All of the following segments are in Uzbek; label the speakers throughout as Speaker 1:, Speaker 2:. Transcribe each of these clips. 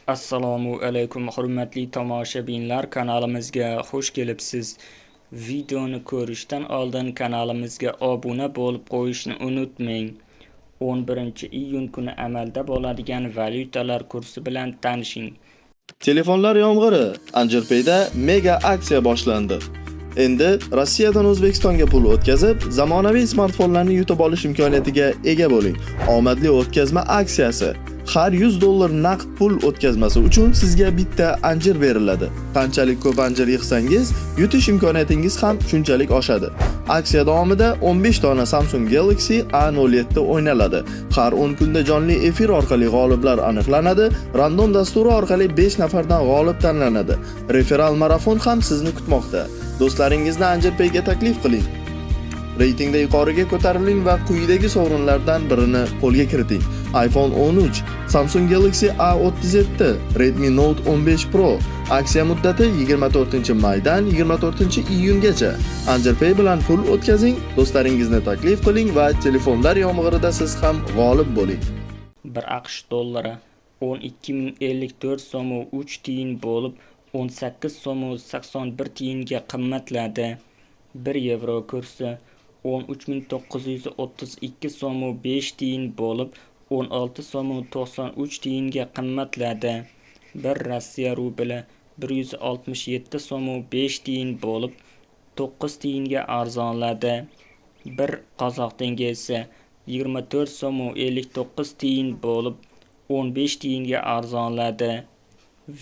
Speaker 1: Assalomu alaykum hurmatli tomoshabinlar, kanalimizga xush kelibsiz. Videoni ko'rishdan oldin kanalimizga obuna bo'lib qo'yishni unutmang. 11-iyun kuni amalda bo'ladigan valyutalar kursi bilan tanishing.
Speaker 2: Telefonlar yomg'iri Angelpay'da mega aksiya boshlandi. Endi Rossiyadan O'zbekistonga pul o'tkazib, zamonaviy smartfonlarni yutib olish imkoniyatiga ega bo'ling. Omadli o'tkazma aksiyasi. Har $100 naqd pul o'tkazmasi uchun sizga bitta anjir beriladi. Qanchalik ko'p anjir yig'sangiz, yutish imkoniyatingiz ham shunchalik oshadi. Aksiya davomida 15 dona Samsung Galaxy A07 o'ynaladi. Har 10 kunda jonli efir orqali g'oliblar aniqlanadi. Random dasturi orqali 5 nafardan g'olib tanlanadi. Referal marafon ham sizni kutmoqda. Do'stlaringizni Angelpay'ga taklif qiling. Reytingda yuqoriga ko'tariling va quyidagi sovrinlardan birini qo'lga kiriting. iPhone 13, Samsung Galaxy A37, Redmi Note 15 Pro. Aksiya muddati 24-maydan 24-iyungacha. Angelpay bilan pul o'tkazing, do'stlaringizni taklif qiling va telefonlar yomg'irida siz ham g'olib bo'ling.
Speaker 1: 1 AQSh dollari 12.054 so'm 3 tiyin bo'lib 18 so'm 81 tiyinga qimmatladi. 1 yevro kursi 13.932 so'm 5 tiyin bo'lib 16 so'm 93 tiyinga qimmatladi. 1 Rossiya rubli 167 so'm 5 tiyin bo'lib 9 tiyinga arzonladi. 1 qozoq tengi esa 24 so'm 59 tiyin bo'lib 15 tiyinga arzonladi.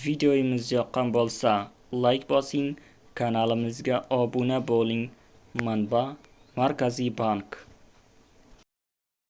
Speaker 1: Videomiz yoqqan bo'lsa, like bosing, kanalimizga obuna bo'ling. Manba: Markaziy bank.